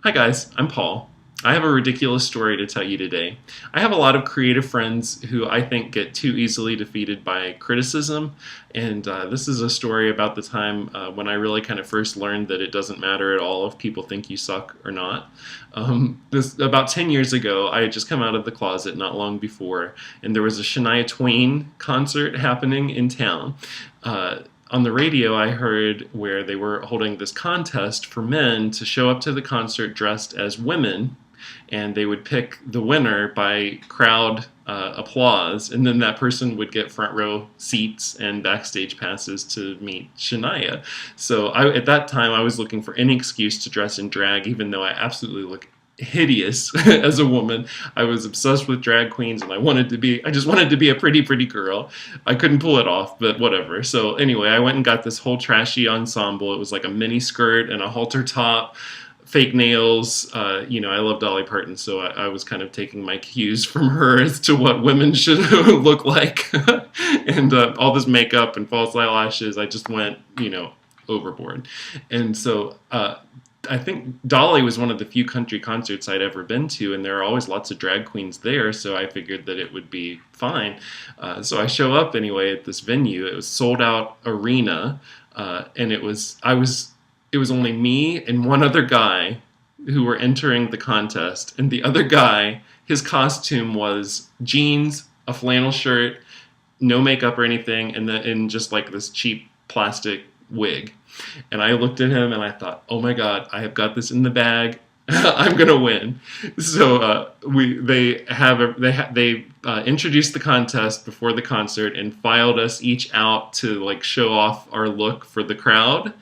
Hi guys, I'm Paul. I have a ridiculous story to tell you today. I have a lot of creative friends who I think get too easily defeated by criticism, and this is a story about the time when I really kind of first learned that it doesn't matter at all if people think you suck or not. This about 10 years ago, I had just come out of the closet not long before, and there was a Shania Twain concert happening in town. On the radio, I heard where they were holding this contest for men to show up to the concert dressed as women, and they would pick the winner by crowd applause, and then that person would get front row seats and backstage passes to meet Shania. At that time, I was looking for any excuse to dress in drag, even though I absolutely look hideous as a woman. I was obsessed with drag queens and I just wanted to be a pretty girl. I couldn't pull it off, but whatever. So anyway, I went and got this whole trashy ensemble. It was like a mini skirt and a halter top, fake nails. I love Dolly Parton, so I was kind of taking my cues from her as to what women should look like. And all this makeup and false eyelashes, I just went, overboard. And I think Dolly was one of the few country concerts I'd ever been to, and there are always lots of drag queens there, so I figured that it would be fine. So I show up anyway at this venue. It was sold out arena, and it was only me and one other guy who were entering the contest, and the other guy, his costume was jeans, a flannel shirt, no makeup or anything, and then in just like this cheap plastic wig. And I looked at him and I thought, oh my God, I have got this in the bag. I'm gonna win. So they introduced the contest before the concert and filed us each out to like show off our look for the crowd.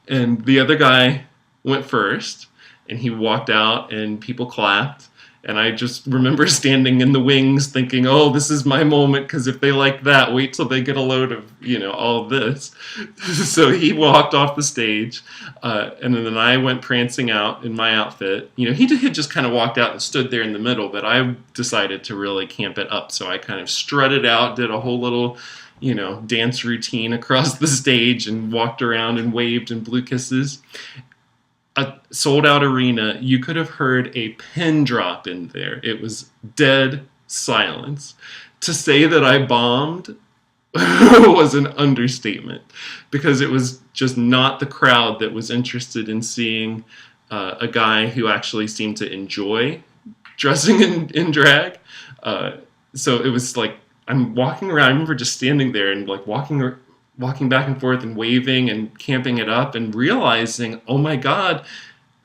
And the other guy went first, and he walked out, and people clapped. And I just remember standing in the wings thinking, oh, this is my moment, because if they like that, wait till they get a load of, all of this. So he walked off the stage, and then I went prancing out in my outfit. He had just kind of walked out and stood there in the middle, but I decided to really camp it up. So I kind of strutted out, did a whole little, dance routine across the stage and walked around and waved and blew kisses. A sold out arena, you could have heard a pin drop in there. It was dead silence. To say that I bombed was an understatement, because it was just not the crowd that was interested in seeing a guy who actually seemed to enjoy dressing in drag. So it was like, I'm walking around. I remember just standing there and like walking back and forth and waving and camping it up and realizing, oh my God,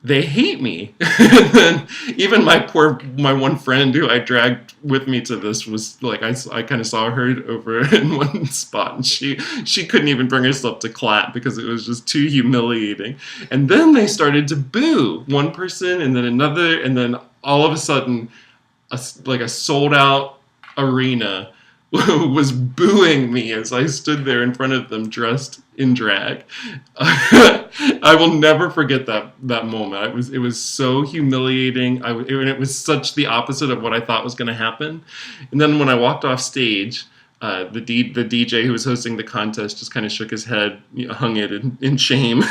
they hate me. And then even my one friend who I dragged with me to this was like, I kind of saw her over in one spot, and she couldn't even bring herself to clap because it was just too humiliating. And then they started to boo one person and then another, and then all of a sudden a sold out arena was booing me as I stood there in front of them dressed in drag. I will never forget that moment. It was so humiliating. It was such the opposite of what I thought was going to happen. And then when I walked off stage, the DJ who was hosting the contest just kind of shook his head, hung it in shame,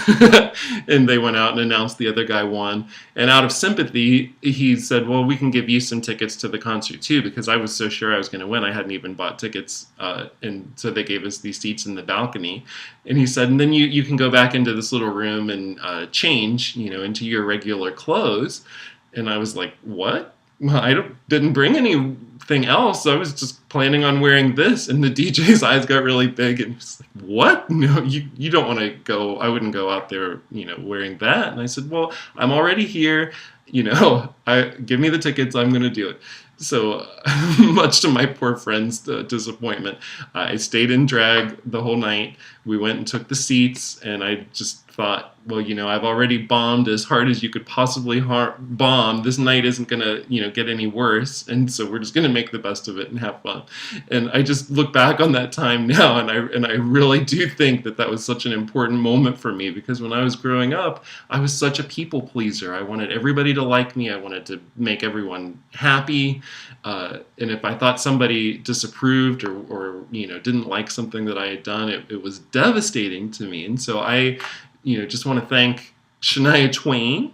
and they went out and announced the other guy won. And out of sympathy, he said, well, we can give you some tickets to the concert too, because I was so sure I was going to win. I hadn't even bought tickets, and so they gave us these seats in the balcony. And he said, and then you can go back into this little room and change, into your regular clothes. And I was like, what? Well, didn't bring anything else. I was just planning on wearing this. And the DJ's eyes got really big and was like, what? No, you don't want to go. I wouldn't go out there, wearing that. And I said, well, I'm already here. Give me the tickets. I'm going to do it. So much to my poor friend's disappointment, I stayed in drag the whole night. We went and took the seats, and I just thought, well, I've already bombed as hard as you could possibly bomb. This night isn't going to, get any worse. And so we're just going to make the best of it and have fun. And I just look back on that time now, and I really do think that was such an important moment for me, because when I was growing up, I was such a people pleaser. I wanted everybody to like me. I wanted to make everyone happy. And if I thought somebody disapproved or didn't like something that I had done, it was devastating to me. And so I just want to thank Shania Twain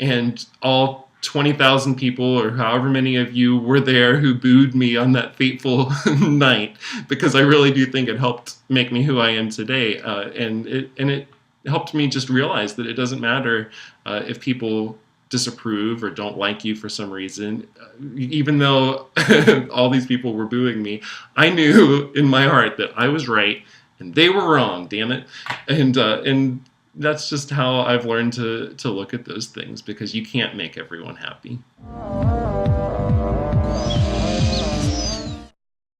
and all 20,000 people or however many of you were there who booed me on that fateful night, because I really do think it helped make me who I am today. And it helped me just realize that it doesn't matter if people disapprove or don't like you for some reason. Even though all these people were booing me, I knew in my heart that I was right and they were wrong, damn it. And that's just how I've learned to look at those things, because you can't make everyone happy.